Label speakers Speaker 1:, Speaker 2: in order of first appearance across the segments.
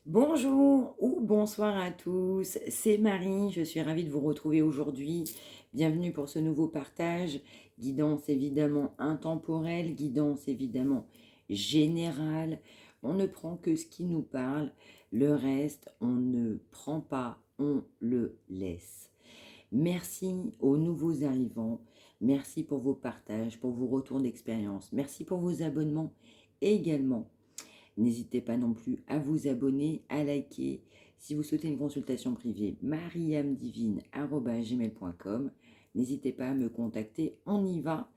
Speaker 1: Bonjour ou bonsoir à tous, c'est Marie, je suis ravie de vous retrouver aujourd'hui. Bienvenue pour ce nouveau partage. Guidance évidemment intemporelle, guidance évidemment générale. On ne prend que ce qui nous parle, le reste on ne prend pas, on le laisse. Merci aux nouveaux arrivants, merci pour vos partages, pour vos retours d'expérience, merci pour vos abonnements également. N'hésitez pas non plus à vous abonner, à liker. Si vous souhaitez une consultation privée, mariamdivine@gmail.com. N'hésitez pas à me contacter, on y va.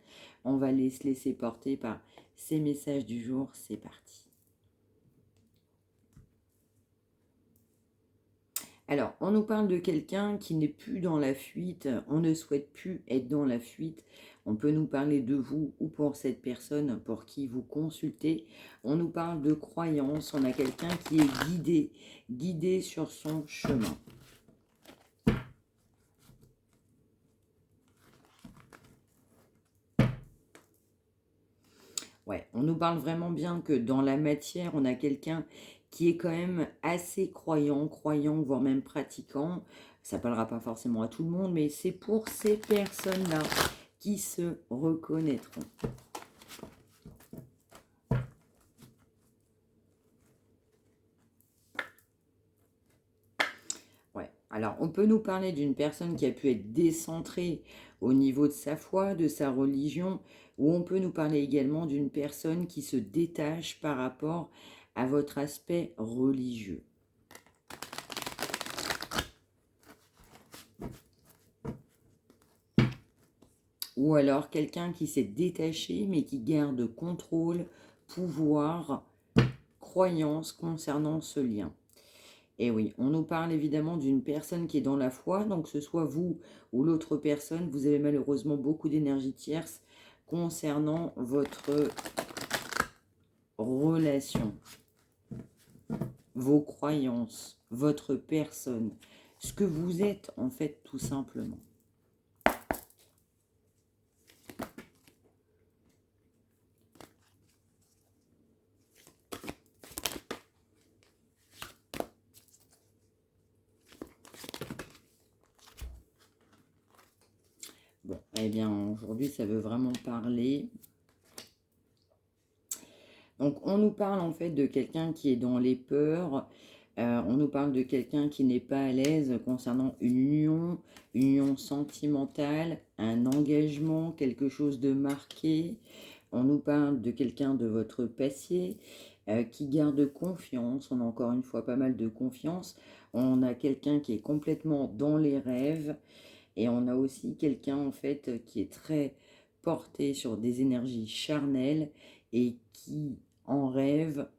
Speaker 1: On va se laisser porter par ces messages du jour, c'est parti. Alors, on nous parle de quelqu'un qui n'est plus dans la fuite, on ne souhaite plus être dans la fuite. On peut nous parler de vous ou pour cette personne pour qui vous consultez. On nous parle de croyance, on a quelqu'un qui est guidé sur son chemin. Ouais, on nous parle vraiment bien que dans la matière, on a quelqu'un qui est quand même assez croyant, voire même pratiquant. Ça ne parlera pas forcément à tout le monde, mais c'est pour ces personnes-là qui se reconnaîtront. Ouais. Alors, on peut nous parler d'une personne qui a pu être décentrée au niveau de sa foi, de sa religion, ou on peut nous parler également d'une personne qui se détache par rapport à votre aspect religieux. Ou alors quelqu'un qui s'est détaché mais qui garde contrôle, pouvoir, croyance concernant ce lien. Et oui, on nous parle évidemment d'une personne qui est dans la foi, donc que ce soit vous ou l'autre personne, vous avez malheureusement beaucoup d'énergie tierce concernant votre relation, vos croyances, votre personne, ce que vous êtes en fait tout simplement. Bon, eh bien aujourd'hui ça veut vraiment parler. Donc on nous parle en fait de quelqu'un qui est dans les peurs, on nous parle de quelqu'un qui n'est pas à l'aise concernant une union sentimentale, un engagement, quelque chose de marqué. On nous parle de quelqu'un de votre passé qui garde confiance. On a encore une fois pas mal de confiance. On a quelqu'un qui est complètement dans les rêves. Et on a aussi quelqu'un en fait qui est très porté sur des énergies charnelles et qui en rêve,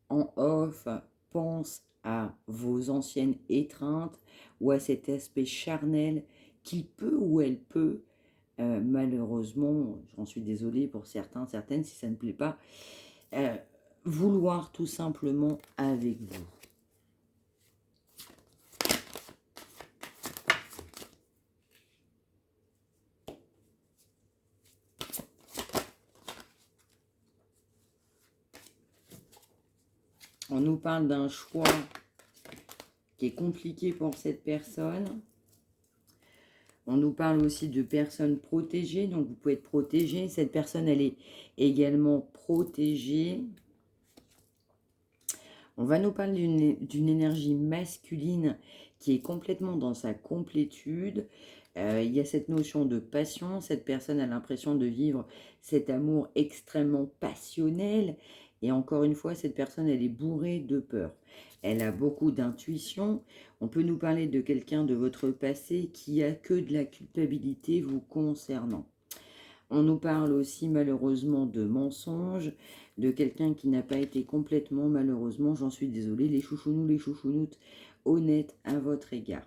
Speaker 1: en off, pense à vos anciennes étreintes ou à cet aspect charnel qu'il peut ou elle peut, malheureusement, j'en suis désolée pour certains, certaines, si ça ne plaît pas, euh, vouloir tout simplement avec vous. On nous parle d'un choix qui est compliqué pour cette personne. On nous parle aussi de personnes protégées, donc vous pouvez être protégé. Cette personne, elle est également protégée. On va nous parler d'une énergie masculine qui est complètement dans sa complétude. Il y a cette notion de passion. Cette personne a l'impression de vivre cet amour extrêmement passionnel. Et encore une fois, cette personne, elle est bourrée de peur. Elle a beaucoup d'intuition. On peut nous parler de quelqu'un de votre passé qui a que de la culpabilité vous concernant. On nous parle aussi malheureusement de mensonges, de quelqu'un qui n'a pas été complètement, malheureusement, j'en suis désolée, les chouchounous, les chouchounoutes, honnêtes à votre égard.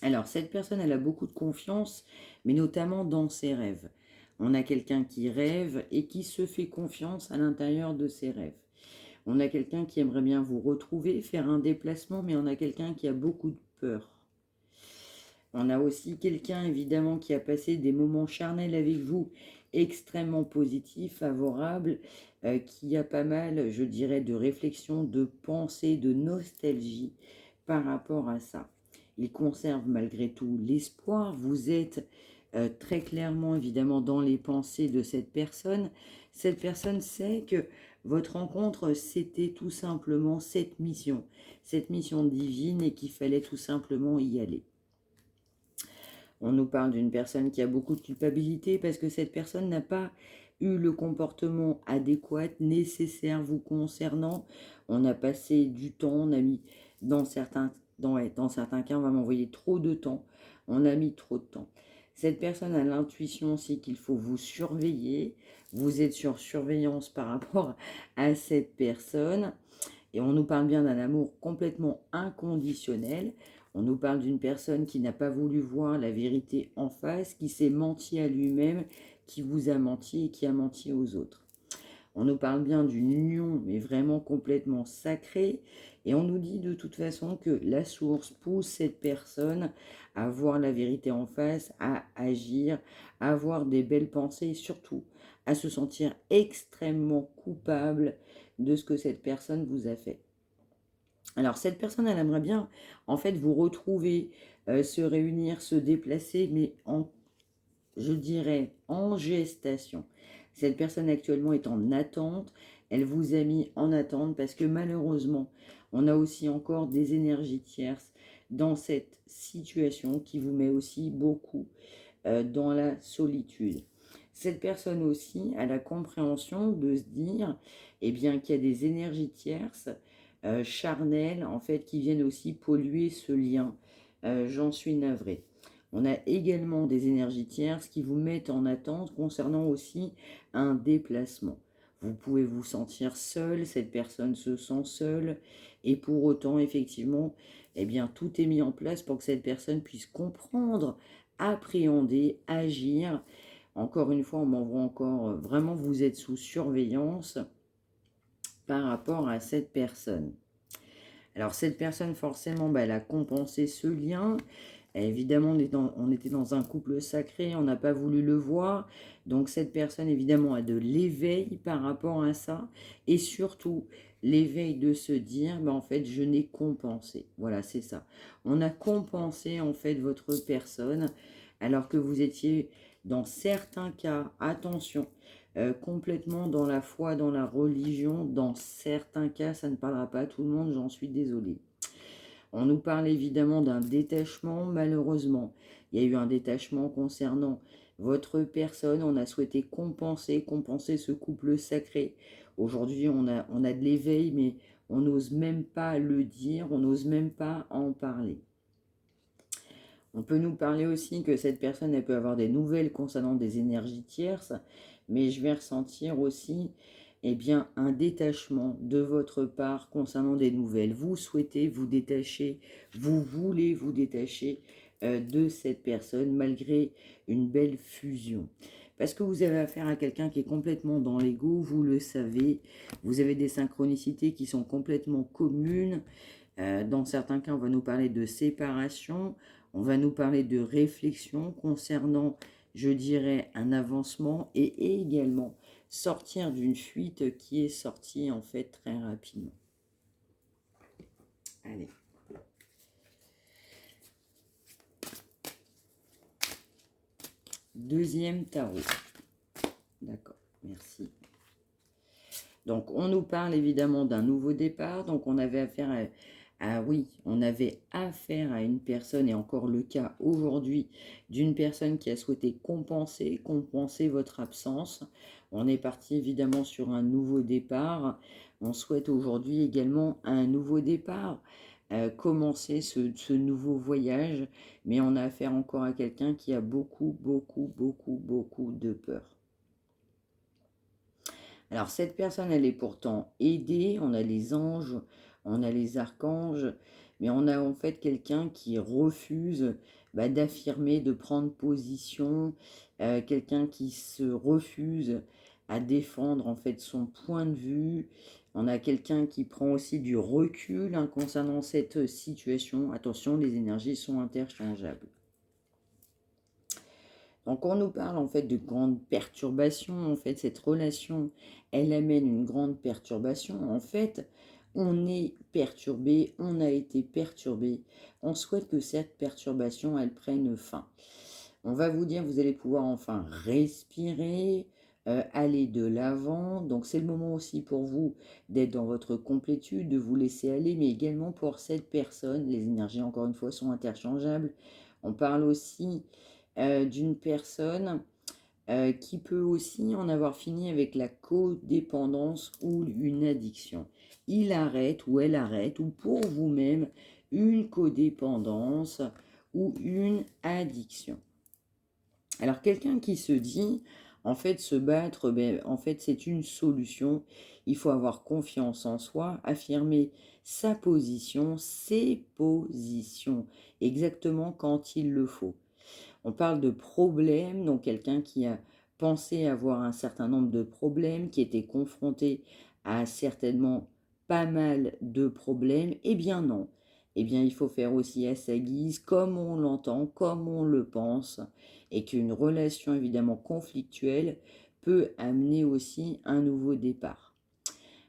Speaker 1: Alors, cette personne, elle a beaucoup de confiance, mais notamment dans ses rêves. On a quelqu'un qui rêve et qui se fait confiance à l'intérieur de ses rêves. On a quelqu'un qui aimerait bien vous retrouver, faire un déplacement, mais on a quelqu'un qui a beaucoup de peur. On a aussi quelqu'un, évidemment, qui a passé des moments charnels avec vous, extrêmement positif, favorable, qui a pas mal, je dirais, de réflexion, de pensée, de nostalgie par rapport à ça. Il conserve malgré tout l'espoir. Vous êtes très clairement, évidemment, dans les pensées de cette personne. Cette personne sait que votre rencontre, c'était tout simplement cette mission divine et qu'il fallait tout simplement y aller. On nous parle d'une personne qui a beaucoup de culpabilité parce que cette personne n'a pas eu le comportement adéquat, nécessaire vous concernant. On a passé du temps, on a mis dans certains cas, on va m'envoyer trop de temps. On a mis trop de temps. Cette personne a l'intuition aussi qu'il faut vous surveiller. Vous êtes sur surveillance par rapport à cette personne. Et on nous parle bien d'un amour complètement inconditionnel. On nous parle d'une personne qui n'a pas voulu voir la vérité en face, qui s'est menti à lui-même, qui vous a menti et qui a menti aux autres. On nous parle bien d'une union, mais vraiment complètement sacrée. Et on nous dit de toute façon que la source pousse cette personne à voir la vérité en face, à agir, à avoir des belles pensées et surtout à se sentir extrêmement coupable de ce que cette personne vous a fait. Alors, cette personne, elle aimerait bien, en fait, vous retrouver, se réunir, se déplacer, mais je dirais, en gestation. Cette personne actuellement est en attente. Elle vous a mis en attente parce que malheureusement, on a aussi encore des énergies tierces dans cette situation qui vous met aussi beaucoup dans la solitude. Cette personne aussi a la compréhension de se dire eh bien, qu'il y a des énergies tierces, charnelles, en fait, qui viennent aussi polluer ce lien. J'en suis navrée. On a également des énergies tierces qui vous mettent en attente concernant aussi un déplacement. Vous pouvez vous sentir seul, cette personne se sent seule, et pour autant, effectivement, eh bien, tout est mis en place pour que cette personne puisse comprendre, appréhender, agir. Encore une fois, on m'envoie encore, vraiment, vous êtes sous surveillance par rapport à cette personne. Alors, cette personne, forcément, elle a compensé ce lien. Évidemment, on était dans un couple sacré, on n'a pas voulu le voir. Donc, cette personne, évidemment, a de l'éveil par rapport à ça. Et surtout, l'éveil de se dire, en fait, je n'ai compensé. Voilà, c'est ça. On a compensé, en fait, votre personne, alors que vous étiez, dans certains cas, attention, complètement dans la foi, dans la religion. Dans certains cas, ça ne parlera pas à tout le monde, j'en suis désolée. On nous parle évidemment d'un détachement, malheureusement. Il y a eu un détachement concernant votre personne. On a souhaité compenser ce couple sacré. Aujourd'hui, on a de l'éveil, mais on n'ose même pas le dire, on n'ose même pas en parler. On peut nous parler aussi que cette personne, elle peut avoir des nouvelles concernant des énergies tierces, mais je vais ressentir aussi bien, un détachement de votre part concernant des nouvelles. Vous souhaitez vous détacher, vous voulez vous détacher de cette personne malgré une belle fusion. Parce que vous avez affaire à quelqu'un qui est complètement dans l'ego, vous le savez, vous avez des synchronicités qui sont complètement communes. Dans certains cas, on va nous parler de séparation, on va nous parler de réflexion concernant, je dirais, un avancement et également sortir d'une fuite qui est sortie en fait très rapidement. Allez. Deuxième tarot. D'accord, merci. Donc, on nous parle évidemment d'un nouveau départ. Donc, on avait affaire on avait affaire à une personne, et encore le cas aujourd'hui, d'une personne qui a souhaité compenser votre absence. On est parti évidemment sur un nouveau départ. On souhaite aujourd'hui également un nouveau départ, commencer ce nouveau voyage, mais on a affaire encore à quelqu'un qui a beaucoup de peur. Alors, cette personne, elle est pourtant aidée. On a les anges, on a les archanges, mais on a en fait quelqu'un qui refuse d'affirmer, de prendre position, quelqu'un qui se refuse à défendre en fait son point de vue. On a quelqu'un qui prend aussi du recul concernant cette situation. Attention, les énergies sont interchangeables. Donc on nous parle en fait de grandes perturbations, en fait cette relation, elle amène une grande perturbation. En fait, on est perturbé, on a été perturbé, on souhaite que cette perturbation, elle prenne fin. On va vous dire, vous allez pouvoir enfin respirer, aller de l'avant. Donc c'est le moment aussi pour vous d'être dans votre complétude, de vous laisser aller, mais également pour cette personne. Les énergies, encore une fois, sont interchangeables. On parle aussi d'une personne qui peut aussi en avoir fini avec la codépendance ou une addiction. Il arrête ou elle arrête, ou pour vous-même, une codépendance ou une addiction. Alors quelqu'un qui se dit, en fait, se battre, ben, en fait, c'est une solution. Il faut avoir confiance en soi, affirmer sa position, ses positions, exactement quand il le faut. On parle de problèmes, donc quelqu'un qui a pensé avoir un certain nombre de problèmes, qui était confronté à certainement pas mal de problèmes. Eh bien non. Eh bien il faut faire aussi à sa guise, comme on l'entend, comme on le pense, et qu'une relation évidemment conflictuelle peut amener aussi un nouveau départ.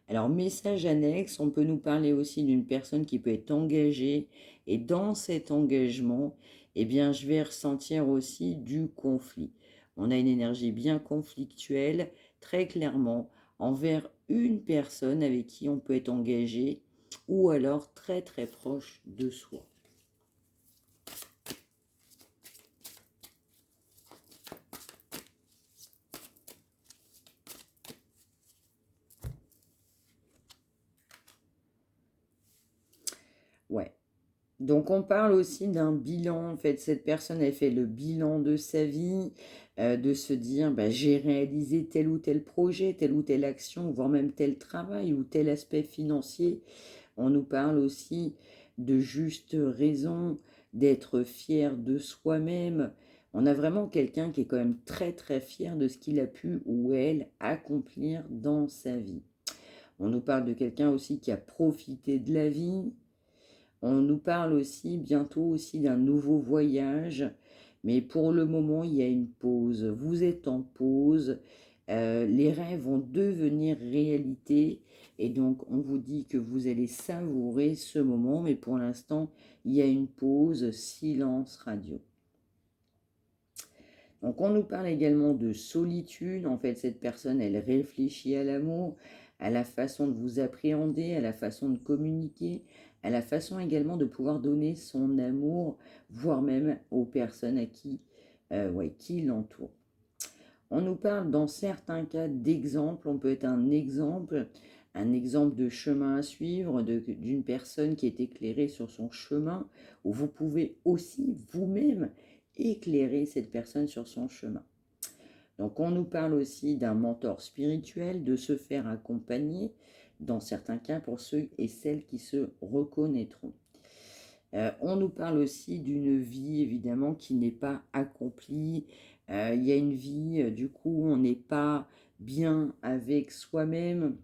Speaker 1: Alors, message annexe, on peut nous parler aussi d'une personne qui peut être engagée et dans cet engagement, eh bien, je vais ressentir aussi du conflit. On a une énergie bien conflictuelle, très clairement, envers une personne avec qui on peut être engagé ou alors très très proche de soi. Ouais. Donc on parle aussi d'un bilan, en fait, cette personne elle fait le bilan de sa vie, de se dire bah, j'ai réalisé tel ou tel projet, telle ou telle action, voire même tel travail ou tel aspect financier. On nous parle aussi de juste raison, d'être fier de soi-même. On a vraiment quelqu'un qui est quand même très très fier de ce qu'il a pu ou elle accomplir dans sa vie. On nous parle de quelqu'un aussi qui a profité de la vie. On nous parle aussi bientôt aussi d'un nouveau voyage, mais pour le moment, il y a une pause. Vous êtes en pause, les rêves vont devenir réalité, et donc on vous dit que vous allez savourer ce moment, mais pour l'instant, il y a une pause, silence radio. Donc on nous parle également de solitude. En fait, cette personne, elle réfléchit à l'amour, à la façon de vous appréhender, à la façon de communiquer, à la façon également de pouvoir donner son amour, voire même aux personnes à qui l'entourent. On nous parle dans certains cas d'exemple. On peut être un exemple de chemin à suivre, d'une personne qui est éclairée sur son chemin, où vous pouvez aussi vous-même éclairer cette personne sur son chemin. Donc on nous parle aussi d'un mentor spirituel, de se faire accompagner, dans certains cas pour ceux et celles qui se reconnaîtront. On nous parle aussi d'une vie évidemment qui n'est pas accomplie. Il y a une vie, du coup, on n'est pas bien avec soi-même.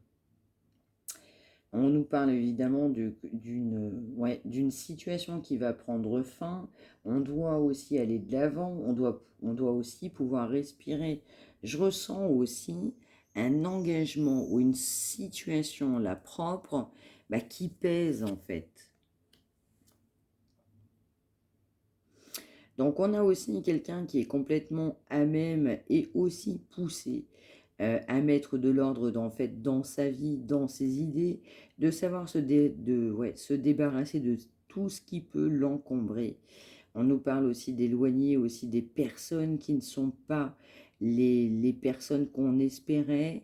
Speaker 1: On nous parle évidemment d'une situation qui va prendre fin. On doit aussi aller de l'avant. On doit aussi pouvoir respirer. Je ressens aussi un engagement ou une situation, la propre, qui pèse en fait. Donc on a aussi quelqu'un qui est complètement à même et aussi poussé à mettre de l'ordre dans sa vie, dans ses idées, de savoir se débarrasser de tout ce qui peut l'encombrer. On nous parle aussi d'éloigner aussi des personnes qui ne sont pas les personnes qu'on espérait.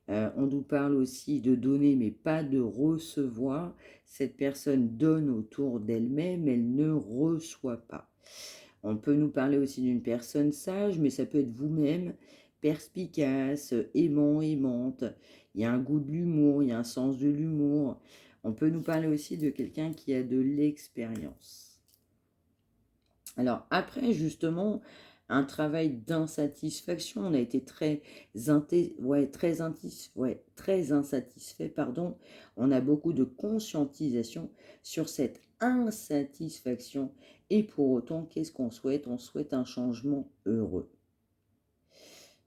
Speaker 1: On nous parle aussi de donner mais pas de recevoir. Cette personne donne autour d'elle-même, elle ne reçoit pas. On peut nous parler aussi d'une personne sage, mais ça peut être vous-même, perspicace, aimant, aimante. Il y a un goût de l'humour, il y a un sens de l'humour. On peut nous parler aussi de quelqu'un qui a de l'expérience. Alors après, justement, un travail d'insatisfaction, on a été très insatisfait, pardon. On a beaucoup de conscientisation sur cette insatisfaction. Et pour autant, qu'est-ce qu'on souhaite? On souhaite un changement heureux.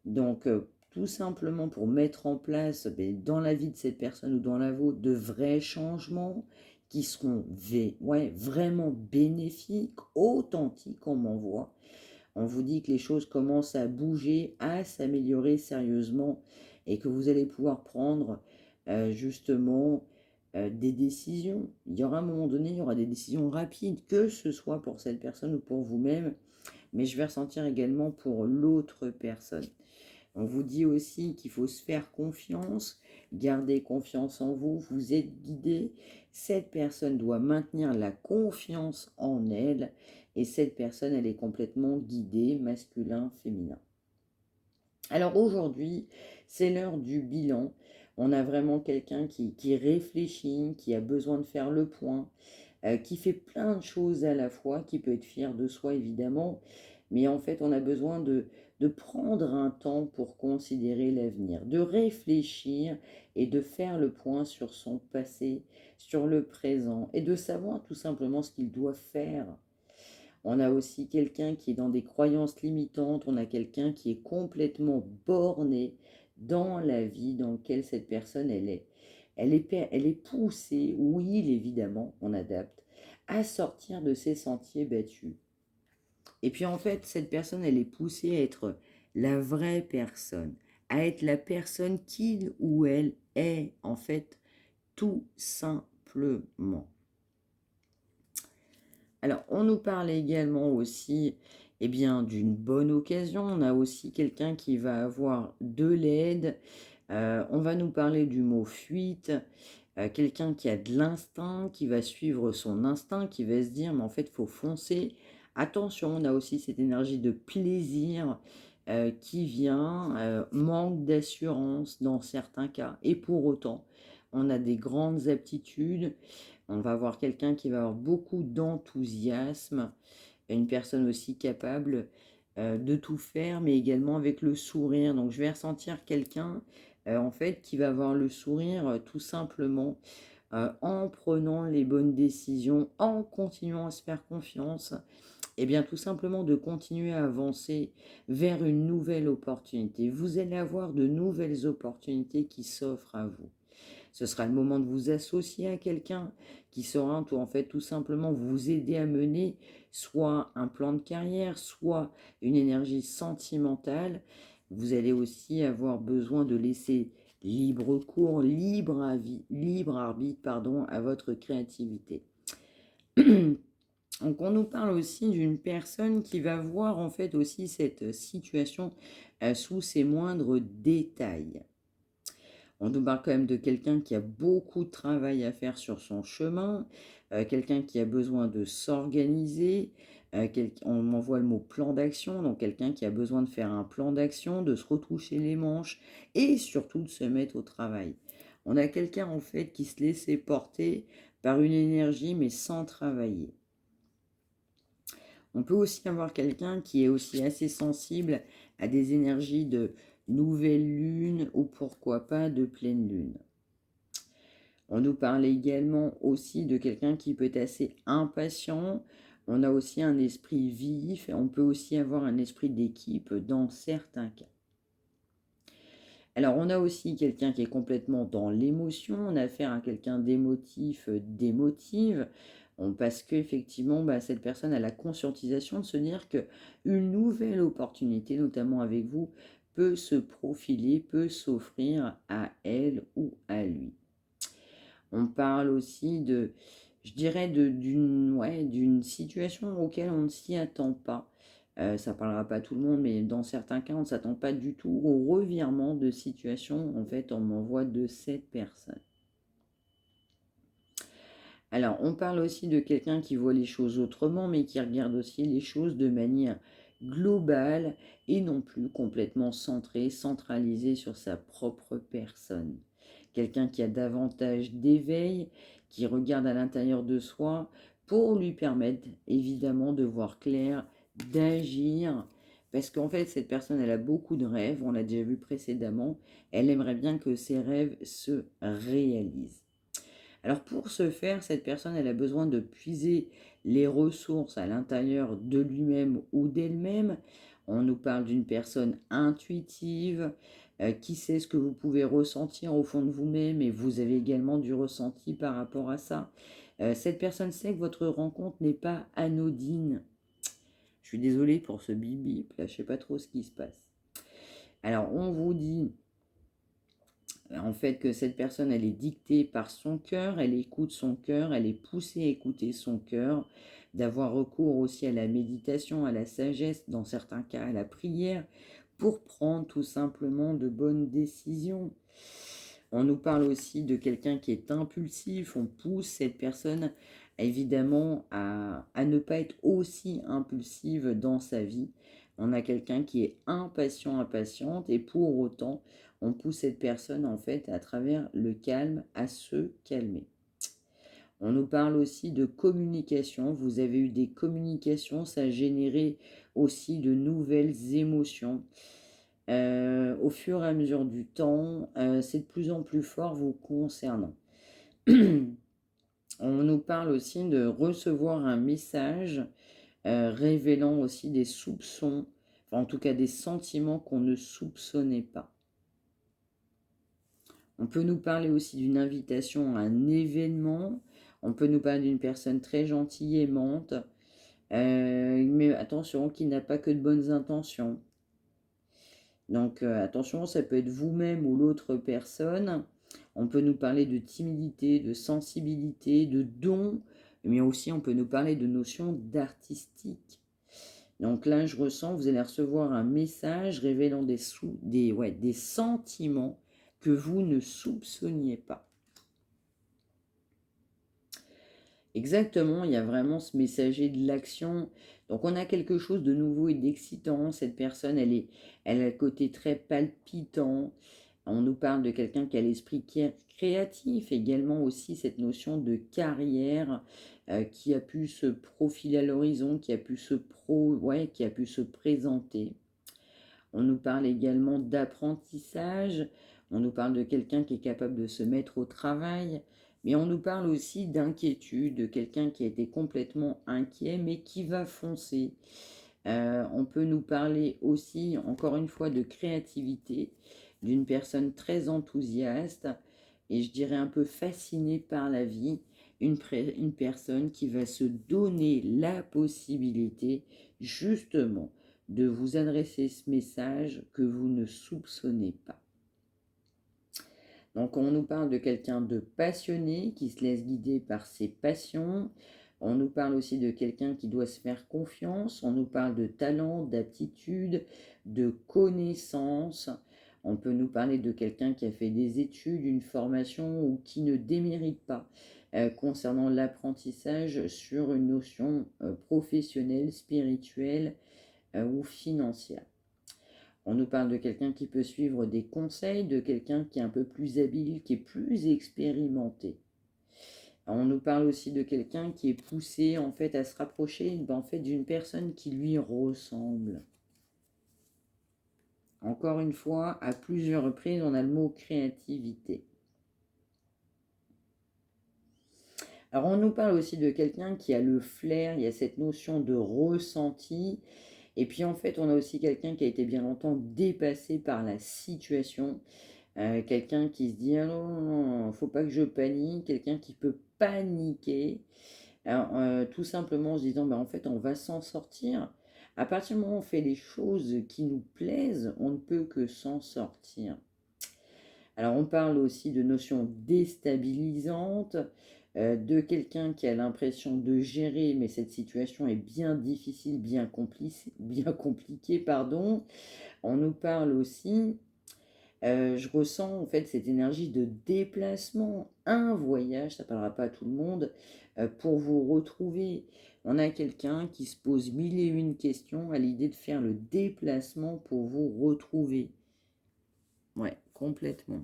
Speaker 1: Donc, tout simplement pour mettre en place dans la vie de cette personne ou dans la vôtre de vrais changements qui seront ouais, vraiment bénéfiques, authentiques, on m'envoie. On vous dit que les choses commencent à bouger, à s'améliorer sérieusement et que vous allez pouvoir prendre justement des décisions. Il y aura un moment donné, il y aura des décisions rapides, que ce soit pour cette personne ou pour vous-même, mais je vais ressentir également pour l'autre personne. On vous dit aussi qu'il faut se faire confiance, garder confiance en vous, vous êtes guidé. Cette personne doit maintenir la confiance en elle et cette personne, elle est complètement guidée, masculin, féminin. Alors aujourd'hui, c'est l'heure du bilan. On a vraiment quelqu'un qui réfléchit, qui a besoin de faire le point, qui fait plein de choses à la fois, qui peut être fier de soi évidemment, mais en fait on a besoin de prendre un temps pour considérer l'avenir, de réfléchir et de faire le point sur son passé, sur le présent, et de savoir tout simplement ce qu'il doit faire. On a aussi quelqu'un qui est dans des croyances limitantes, on a quelqu'un qui est complètement borné dans la vie dans laquelle cette personne elle est. Elle est poussée, oui évidemment, on adapte, à sortir de ses sentiers battus. Et puis en fait, cette personne, elle est poussée à être la vraie personne, à être la personne qu'il ou elle est, en fait, tout simplement. Alors, on nous parle également aussi d'une bonne occasion. On a aussi quelqu'un qui va avoir de l'aide. On va nous parler du mot fuite. Quelqu'un qui a de l'instinct, qui va suivre son instinct, qui va se dire, mais en fait, il faut foncer. Attention, on a aussi cette énergie de plaisir qui vient, manque d'assurance dans certains cas. Et pour autant, on a des grandes aptitudes. On va avoir quelqu'un qui va avoir beaucoup d'enthousiasme, une personne aussi capable de tout faire, mais également avec le sourire. Donc je vais ressentir quelqu'un en fait qui va avoir le sourire tout simplement en prenant les bonnes décisions, en continuant à se faire confiance, et bien tout simplement de continuer à avancer vers une nouvelle opportunité. Vous allez avoir de nouvelles opportunités qui s'offrent à vous. Ce sera le moment de vous associer à quelqu'un qui saura en fait tout simplement vous aider à mener soit un plan de carrière, soit une énergie sentimentale. Vous allez aussi avoir besoin de laisser libre cours, libre arbitre, à votre créativité. Donc on nous parle aussi d'une personne qui va voir en fait aussi cette situation sous ses moindres détails. On nous parle quand même de quelqu'un qui a beaucoup de travail à faire sur son chemin, quelqu'un qui a besoin de s'organiser, on m'envoie le mot plan d'action, donc quelqu'un qui a besoin de faire un plan d'action, de se retroucher les manches et surtout de se mettre au travail. On a quelqu'un en fait qui se laissait porter par une énergie mais sans travailler. On peut aussi avoir quelqu'un qui est aussi assez sensible à des énergies de nouvelle lune ou pourquoi pas de pleine lune. On nous parle également aussi de quelqu'un qui peut être assez impatient. On a aussi un esprit vif et on peut aussi avoir un esprit d'équipe dans certains cas. Alors, on a aussi quelqu'un qui est complètement dans l'émotion. On a affaire à quelqu'un d'émotif, d'émotive. Parce qu'effectivement, cette personne a la conscientisation de se dire qu'une nouvelle opportunité, notamment avec vous, peut se profiler, peut s'offrir à elle ou à lui. On parle aussi je dirais, d'une situation auquel on ne s'y attend pas. Ça ne parlera pas à tout le monde, mais dans certains cas, on ne s'attend pas du tout au revirement de situation. En fait, on m'envoie de cette personne. Alors, on parle aussi de quelqu'un qui voit les choses autrement, mais qui regarde aussi les choses de manière globale et non plus complètement centralisé sur sa propre personne. Quelqu'un qui a davantage d'éveil, qui regarde à l'intérieur de soi pour lui permettre évidemment de voir clair, d'agir. Parce qu'en fait, cette personne, elle a beaucoup de rêves, on l'a déjà vu précédemment, elle aimerait bien que ses rêves se réalisent. Alors pour ce faire, cette personne, elle a besoin de puiser les ressources à l'intérieur de lui-même ou d'elle-même. On nous parle d'une personne intuitive, qui sait ce que vous pouvez ressentir au fond de vous-même, et vous avez également du ressenti par rapport à ça. Cette personne sait que votre rencontre n'est pas anodine. Je suis désolée pour ce bip bip, là je sais pas trop ce qui se passe. Alors on vous dit en fait que cette personne elle est dictée par son cœur, elle écoute son cœur, elle est poussée à écouter son cœur, d'avoir recours aussi à la méditation, à la sagesse, dans certains cas à la prière, pour prendre tout simplement de bonnes décisions. On nous parle aussi de quelqu'un qui est impulsif, on pousse cette personne évidemment à ne pas être aussi impulsive dans sa vie. On a quelqu'un qui est impatient, impatiente, et pour autant, on pousse cette personne en fait à travers le calme à se calmer. On nous parle aussi de communication. Vous avez eu des communications, ça a généré aussi de nouvelles émotions. Au fur et à mesure du temps, c'est de plus en plus fort vous concernant. On nous parle aussi de recevoir un message révélant aussi des soupçons, enfin, en tout cas des sentiments qu'on ne soupçonnait pas. On peut nous parler aussi d'une invitation à un événement. On peut nous parler d'une personne très gentille, aimante, mais attention, qui n'a pas que de bonnes intentions. Donc attention, ça peut être vous-même ou l'autre personne. On peut nous parler de timidité, de sensibilité, de don, mais aussi on peut nous parler de notions d'artistique. Donc là, je ressens, vous allez recevoir un message révélant des sentiments que vous ne soupçonniez pas. Exactement, il y a vraiment ce messager de l'action. Donc on a quelque chose de nouveau et d'excitant. Cette personne, elle a le côté très palpitant. On nous parle de quelqu'un qui a l'esprit créatif, également aussi cette notion de carrière qui a pu se profiler à l'horizon, qui a pu qui a pu se présenter. On nous parle également d'apprentissage. On nous parle de quelqu'un qui est capable de se mettre au travail. Mais on nous parle aussi d'inquiétude, de quelqu'un qui a été complètement inquiet, mais qui va foncer. On peut nous parler aussi, encore une fois, de créativité, d'une personne très enthousiaste, et je dirais un peu fascinée par la vie, une personne qui va se donner la possibilité, justement, de vous adresser ce message que vous ne soupçonnez pas. Donc on nous parle de quelqu'un de passionné qui se laisse guider par ses passions. On nous parle aussi de quelqu'un qui doit se faire confiance. On nous parle de talent, d'aptitude, de connaissance. On peut nous parler de quelqu'un qui a fait des études, une formation ou qui ne démérite pas concernant l'apprentissage sur une notion professionnelle, spirituelle ou financière. On nous parle de quelqu'un qui peut suivre des conseils, de quelqu'un qui est un peu plus habile, qui est plus expérimenté. On nous parle aussi de quelqu'un qui est poussé en fait à se rapprocher en fait d'une personne qui lui ressemble. Encore une fois, à plusieurs reprises, on a le mot créativité. Alors on nous parle aussi de quelqu'un qui a le flair, il y a cette notion de ressenti. Et puis en fait, on a aussi quelqu'un qui a été bien longtemps dépassé par la situation. Quelqu'un qui se dit ah non, non, non, faut pas que je panique, quelqu'un qui peut paniquer, alors, tout simplement en se disant en fait on va s'en sortir. À partir du moment où on fait les choses qui nous plaisent, on ne peut que s'en sortir. Alors on parle aussi de notions déstabilisantes, de quelqu'un qui a l'impression de gérer, mais cette situation est bien difficile, bien compliquée, pardon. On nous parle aussi, je ressens en fait cette énergie de déplacement, un voyage, ça ne parlera pas à tout le monde, pour vous retrouver. On a quelqu'un qui se pose mille et une questions à l'idée de faire le déplacement pour vous retrouver. Ouais, complètement.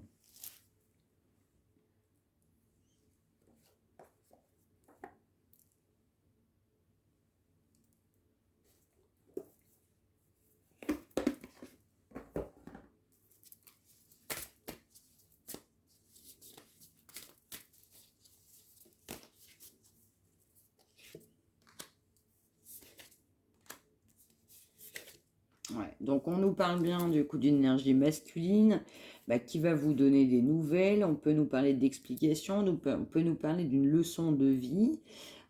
Speaker 1: Ouais. Donc on nous parle bien du coup d'une énergie masculine qui va vous donner des nouvelles. On peut nous parler d'explications, on peut nous parler d'une leçon de vie.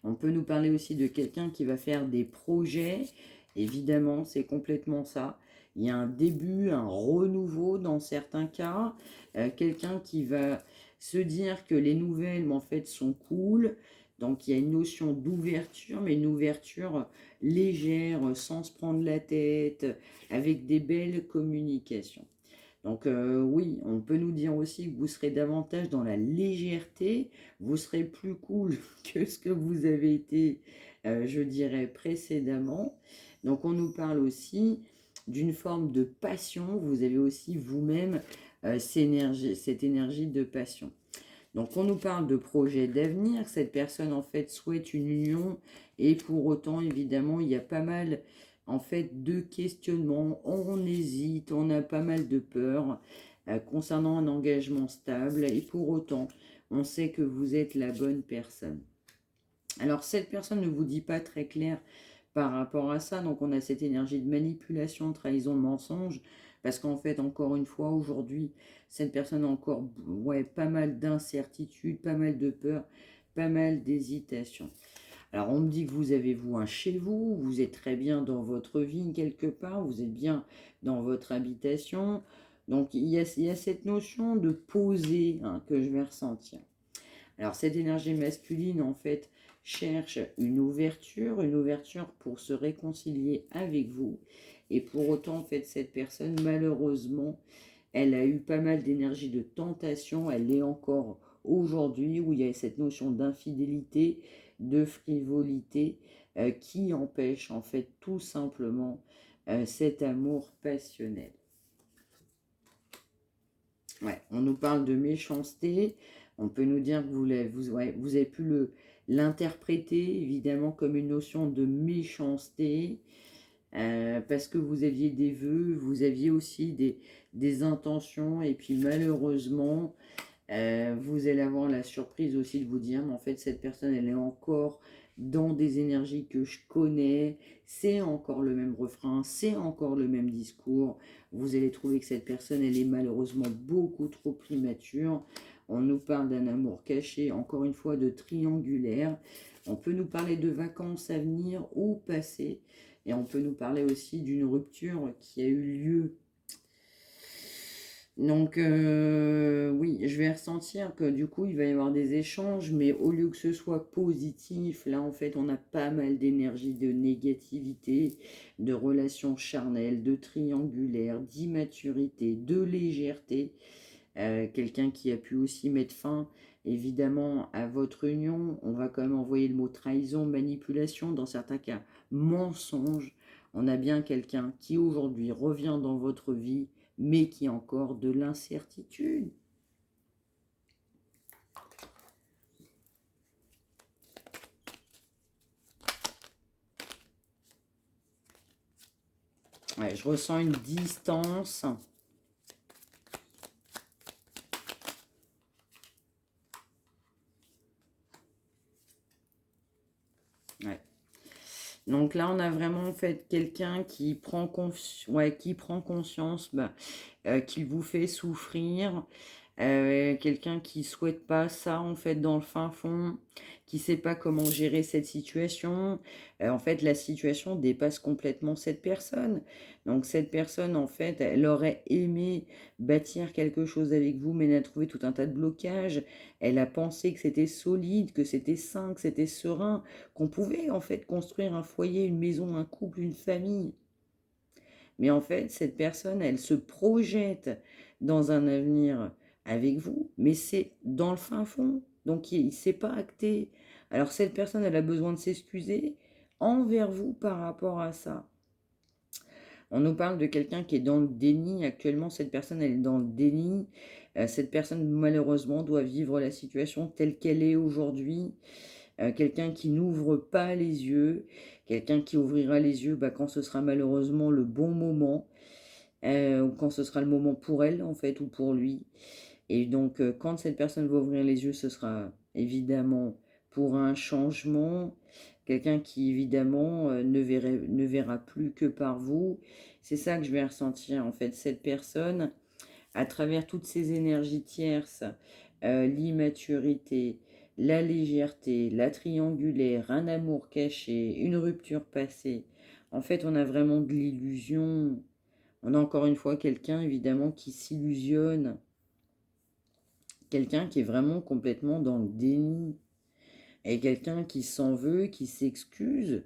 Speaker 1: On peut nous parler aussi de quelqu'un qui va faire des projets. Évidemment, c'est complètement ça. Il y a un début, un renouveau dans certains cas. Quelqu'un qui va se dire que les nouvelles, en fait, sont cool. Donc, il y a une notion d'ouverture, mais une ouverture légère, sans se prendre la tête, avec des belles communications. Donc oui, on peut nous dire aussi que vous serez davantage dans la légèreté, vous serez plus cool que ce que vous avez été, je dirais, précédemment. Donc on nous parle aussi d'une forme de passion, vous avez aussi vous-même cette énergie de passion. Donc on nous parle de projets d'avenir, cette personne en fait souhaite une union et pour autant évidemment il y a pas mal en fait de questionnements, on hésite, on a pas mal de peur concernant un engagement stable et pour autant on sait que vous êtes la bonne personne. Alors cette personne ne vous dit pas très clair par rapport à ça, donc on a cette énergie de manipulation, trahison, mensonge, parce qu'en fait, encore une fois, aujourd'hui, cette personne a encore pas mal d'incertitudes, pas mal de peur, pas mal d'hésitation. Alors on me dit que vous avez vous un chez vous, vous êtes très bien dans votre vie quelque part, vous êtes bien dans votre habitation, donc il y a cette notion de poser que je vais ressentir. Alors cette énergie masculine, en fait, cherche une ouverture pour se réconcilier avec vous. Et pour autant, en fait, cette personne, malheureusement, elle a eu pas mal d'énergie de tentation. Elle l'est encore aujourd'hui, où il y a cette notion d'infidélité, de frivolité, qui empêche, en fait, tout simplement cet amour passionnel. Ouais, on nous parle de méchanceté. On peut nous dire que vous avez pu l'interpréter évidemment comme une notion de méchanceté parce que vous aviez des vœux, vous aviez aussi des intentions et puis malheureusement vous allez avoir la surprise aussi de vous dire, mais en fait, cette personne, elle est encore dans des énergies que je connais, c'est encore le même refrain, c'est encore le même discours. Vous allez trouver que cette personne, elle est malheureusement beaucoup trop immature. On nous parle d'un amour caché, encore une fois, de triangulaire. On peut nous parler de vacances à venir ou passées. Et on peut nous parler aussi d'une rupture qui a eu lieu. Donc oui, je vais ressentir que du coup, il va y avoir des échanges, mais au lieu que ce soit positif, là en fait, on a pas mal d'énergie, de négativité, de relations charnelles, de triangulaires, d'immaturité, de légèreté. Quelqu'un qui a pu aussi mettre fin, évidemment, à votre union. On va quand même envoyer le mot trahison, manipulation, dans certains cas, mensonge. On a bien quelqu'un qui aujourd'hui revient dans votre vie mais qui a encore de l'incertitude. Ouais, je ressens une distance. Ouais. Donc là, on a vraiment en fait quelqu'un qui prend, qui prend conscience qu'il vous fait souffrir. Quelqu'un qui souhaite pas ça en fait dans le fin fond, qui sait pas comment gérer cette situation. En fait, la situation dépasse complètement cette personne. Donc cette personne, en fait, elle aurait aimé bâtir quelque chose avec vous, mais elle a trouvé tout un tas de blocages. Elle a pensé que c'était solide, que c'était sain, que c'était serein, qu'on pouvait en fait construire un foyer, une maison, un couple, une famille. Mais en fait, cette personne, elle se projette dans un avenir avec vous, mais c'est dans le fin fond. Donc, il ne s'est pas acté. Alors, cette personne, elle a besoin de s'excuser envers vous par rapport à ça. On nous parle de quelqu'un qui est dans le déni. Actuellement, cette personne, elle est dans le déni. Cette personne, malheureusement, doit vivre la situation telle qu'elle est aujourd'hui. Quelqu'un qui n'ouvre pas les yeux, quelqu'un qui ouvrira les yeux quand ce sera malheureusement le bon moment, ou quand ce sera le moment pour elle en fait, ou pour lui. Et donc quand cette personne va ouvrir les yeux, ce sera évidemment pour un changement, quelqu'un qui évidemment ne verra plus que par vous, C'est ça que je vais ressentir, en fait. Cette personne, à travers toutes ces énergies tierces, l'immaturité, la légèreté, la triangulaire, un amour caché, une rupture passée. En fait, on a vraiment de l'illusion. On a encore une fois quelqu'un, évidemment, qui s'illusionne. Quelqu'un qui est vraiment complètement dans le déni. Et quelqu'un qui s'en veut, qui s'excuse,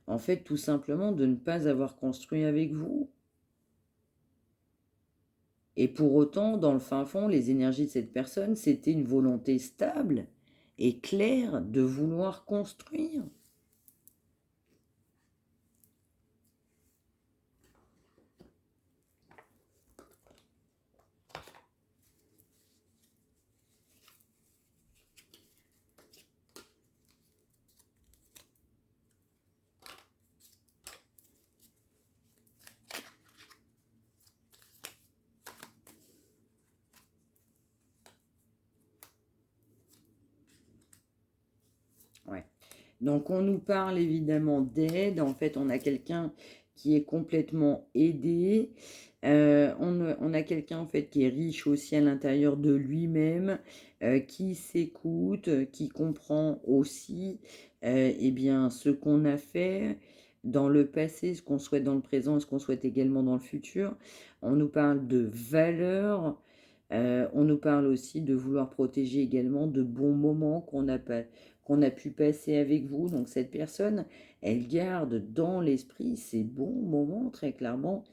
Speaker 1: en fait, tout simplement de ne pas avoir construit avec vous. Et pour autant, dans le fin fond, les énergies de cette personne, c'était une volonté stable et claire de vouloir construire. Ouais. Donc on nous parle évidemment d'aide. En fait, on a quelqu'un qui est complètement aidé. On a quelqu'un en fait qui est riche aussi à l'intérieur de lui-même, qui s'écoute, qui comprend aussi eh bien, ce qu'on a fait dans le passé, ce qu'on souhaite dans le présent, ce qu'on souhaite également dans le futur. On nous parle de valeurs. On nous parle aussi de vouloir protéger également de bons moments qu'on a pu passer avec vous. Donc cette personne, elle garde dans l'esprit ces bons moments, très clairement,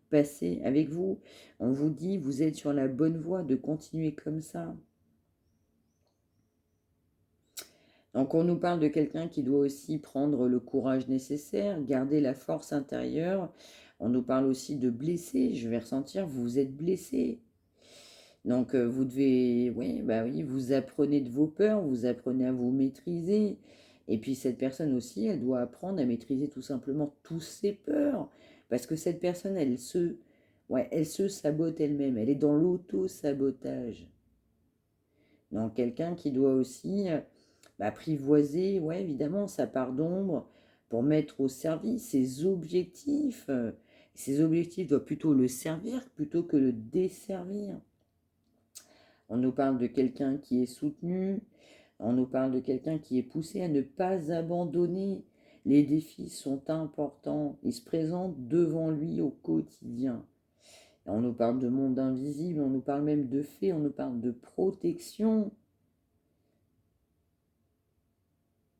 Speaker 1: passés avec vous. On vous dit, vous êtes sur la bonne voie de continuer comme ça. Donc on nous parle de quelqu'un qui doit aussi prendre le courage nécessaire, garder la force intérieure. On nous parle aussi de blessés. Je vais ressentir, vous êtes blessé. Donc vous devez, oui, bah oui, vous apprenez de vos peurs, vous apprenez à vous maîtriser. Et puis cette personne aussi, elle doit apprendre à maîtriser tout simplement tous ses peurs. Parce que cette personne, ouais, elle se sabote elle-même, elle est dans l'auto-sabotage. Donc quelqu'un qui doit aussi apprivoiser, ouais, évidemment, sa part d'ombre pour mettre au service ses objectifs. Ses objectifs doivent plutôt le servir plutôt que le desservir. On nous parle de quelqu'un qui est soutenu, on nous parle de quelqu'un qui est poussé à ne pas abandonner. Les défis sont importants, ils se présentent devant lui au quotidien. On nous parle de monde invisible, on nous parle même de fées, on nous parle de protection.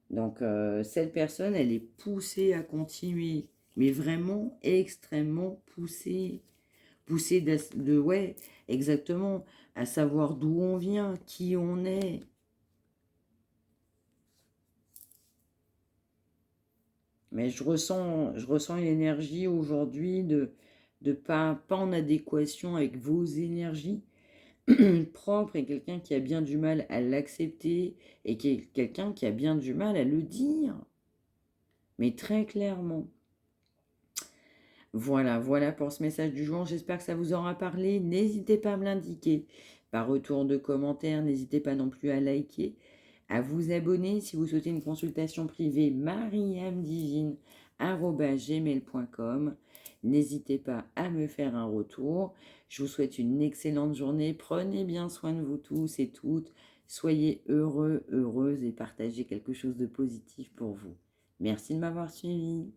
Speaker 1: Donc cette personne, elle est poussée à continuer, mais vraiment extrêmement poussée. Poussée ouais, exactement, à savoir d'où on vient, qui on est. Mais je ressens une énergie aujourd'hui de pas en adéquation avec vos énergies propres et quelqu'un qui a bien du mal à l'accepter et quelqu'un qui a bien du mal à le dire. Mais très clairement. Voilà, voilà pour ce message du jour. J'espère que ça vous aura parlé. N'hésitez pas à me l'indiquer par retour de commentaires. N'hésitez pas non plus à liker, à vous abonner si vous souhaitez une consultation privée mariamedivine@gmail.com. N'hésitez pas à me faire un retour. Je vous souhaite une excellente journée. Prenez bien soin de vous tous et toutes. Soyez heureux, heureuses et partagez quelque chose de positif pour vous. Merci de m'avoir suivi.